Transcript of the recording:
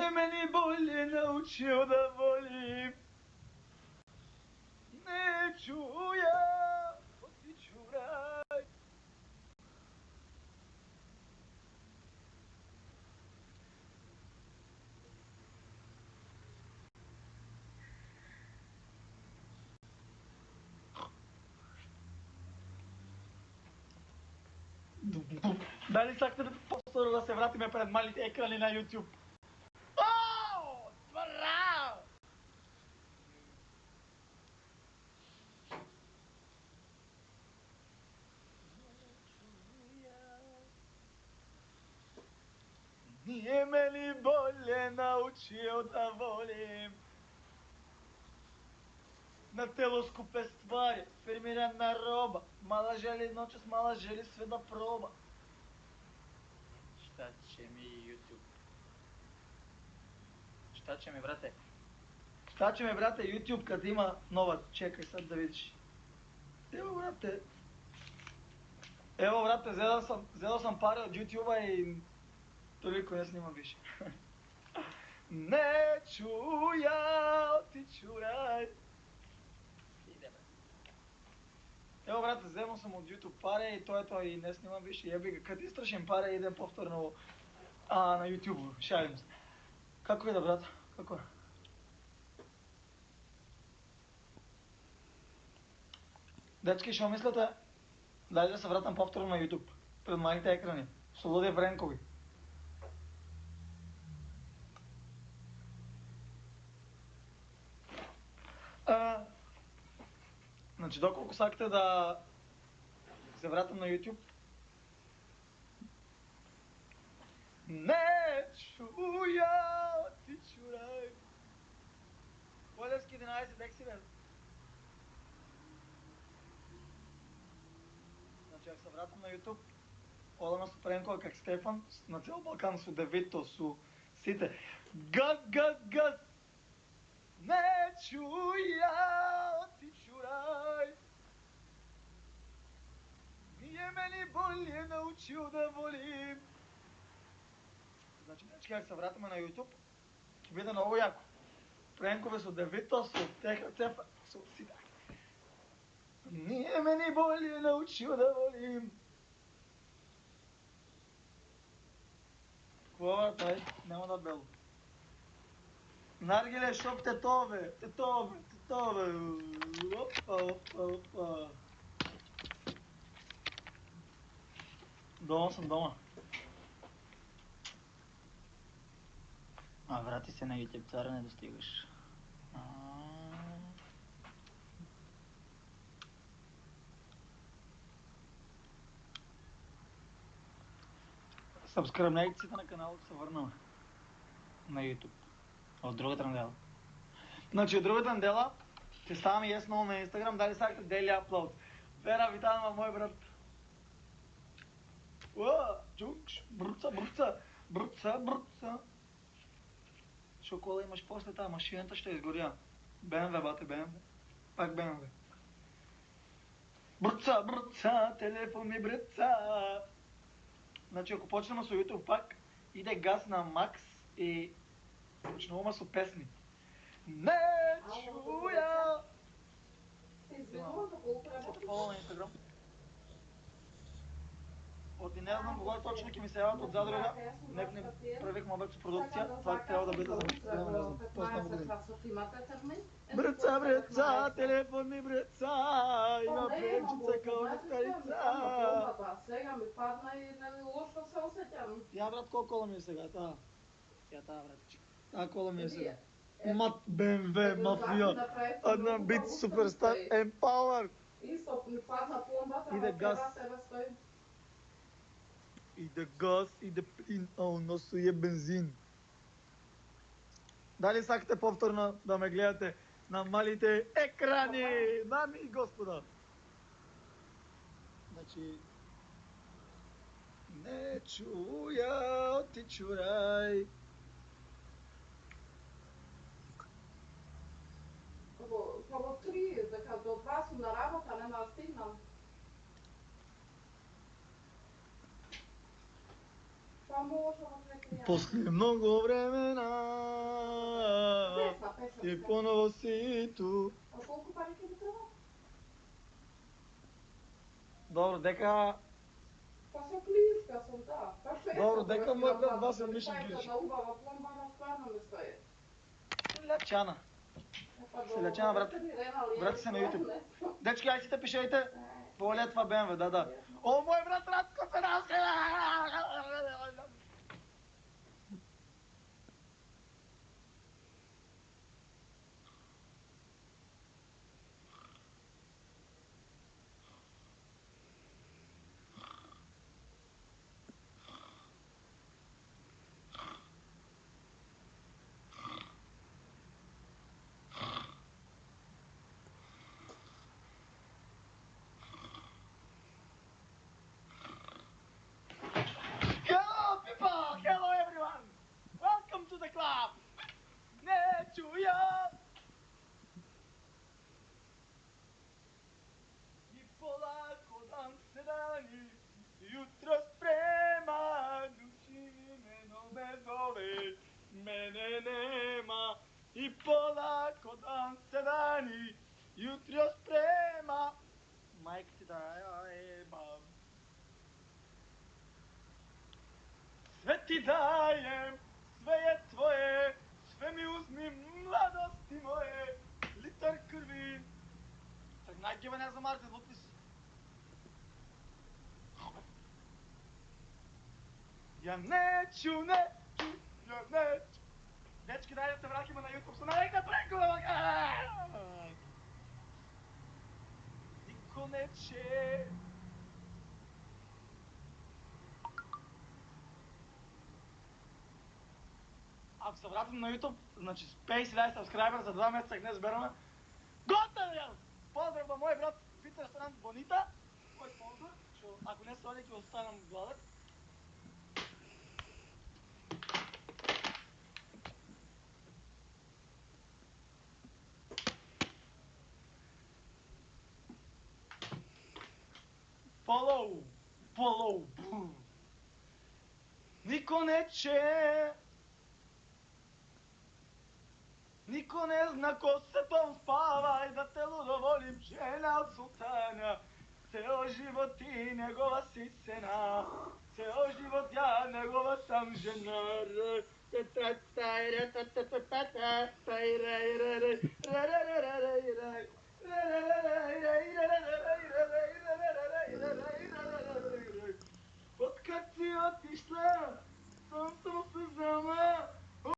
Nije meni bolje naučio da volim. Neću ja otići u raj. Дали сакате повторно да се вратиме пред малите екрани на YouTube? Ау! Твара! Nije meni bolje naučio da volim. Na telo skupe stvari, firmirana roba. Mala želi noćas, mala želi sve da proba. Šta će mi YouTube? Šta će mi, brate? Šta će mi, brate, YouTube kad ima novac? Čekaj sad da vidiš. Evo, brate. Evo, brate, zelo sam pare od YouTube-a i toliko ne snimam više. Neću ja otići u raj. Ide, brate. Evo, brate, zelo sam od YouTube pare i to je to i ne snimam više. Jebi ga, kad istrašim pare idem povtorno na YouTube-u, šalim se. Kako ide, brate? Kako je? Dečki, što mislite? Daj да се вратам повторно на YouTube, пред малите екрани, с Луди Вренкови. Значи, доколко сакате да се вратам на YouTube? Neću ja otići u raj. Poljarski 11, dek si bе. Значи, ако се вратам на YouTube, Олена Супренкова как Стефан, на цял Балкан су девито, су сите. Газ, газ, газ! Neću ja otići u raj. Nije meni bolje naučio da volim. Значи, дечки, ако се вратаме на YouTube, ќе биде много яко. Пренкове су девито, су теха цефа, су сите. Nije meni bolje naučio da volim. Какво бе, няма да бело. Наргиле шоп тетове, тетове, тетове. Опа, опа, опа. Дома съм, дома. Врати се на YouTube, цара не достигаш. Сабскръбнейците на канала се върнала на YouTube. От другата недела. Значи от другата недела ще ставам и много на Instagram, дали сакате daily upload. Вера Витанова, мой брат. Джункш, бруца, бруца, бруца, бруца. Шо кола имаш после тази машината ще изгоря. БМВ, бате, БМВ. Пак БМВ. Бруца, бруца, телефон ми бруца. Значи ако почнем с YouTube пак, иде газ на Макс и почнуваме с песни. Не чуя! Всеки фоло на Instagram. От и не знам кога точно ќе ми се яват от задруга. Нек не правихме обаче продукция. Това трябва да бъде за нещо време, не знам. Тоест не години. Бреца, бреца, телефон ми бреца, има пречица kao на старица. Сега ми падна и лошо се усетям. Я, брат, колко кола ми е сега? Я тая, братче. Тая кола ми е сега. Мат БМВ, мафия, една бит суперстар, Empower. Исто ми падна пломбата, Иде газ. тебе стои. Иде газ, иде плин, а у нас е бензин. Дали сакате повторно да ме гледате на малите екрани, дами и господа? Значи, не чуя отич у рай. Во 3, дека до 2 сум на работа, нема да стигнам. Па Pa možemo neki ja. Poslije mnogo vremena i ponovo si tu. A koliko parike bi treba? Dobro, дека... Pa se pliska sam, da. Pa što je Dobro, to, дека мой брат вас е мишен гирче. гирче. На убава пломба, ама стварно не стои. Селячана. Па Селячана, брат. Брат се на YouTube. Дечки, ај сите пишејте. По Летва БМВ, да. О, мој брат Радко се наскава! Hello people! Hello everyone! Welcome to the club! Neću ja! I polako dan se dani, jutro sprema, duši me nove zove, mene nema. I polako dan se dani, jutro sprema, majke ti da ja jebam. Sve ti dajem, sve je tvoje, sve mi uzmi mladosti moje, litar krvi. Tak najgeva ne znam Martin, potpis. Ja neću. Dečki, daj da se vratimo na YouTube, sam nekada prekula. Niko neće. Ако се вратим на YouTube, значи 50.000 subscribera за 2 месеца, не збераме. Готов јам! Поздрав на мој брат фит ресторант Бонита, кој спонзор, што ако не се оди ќе останам гладен. Follow, Niko neće. Niko ne zna ko se tom spava i da te ludo volim, žena od sultana. Ceo život ti njegova si sena, ceo život ja njegova sam žena.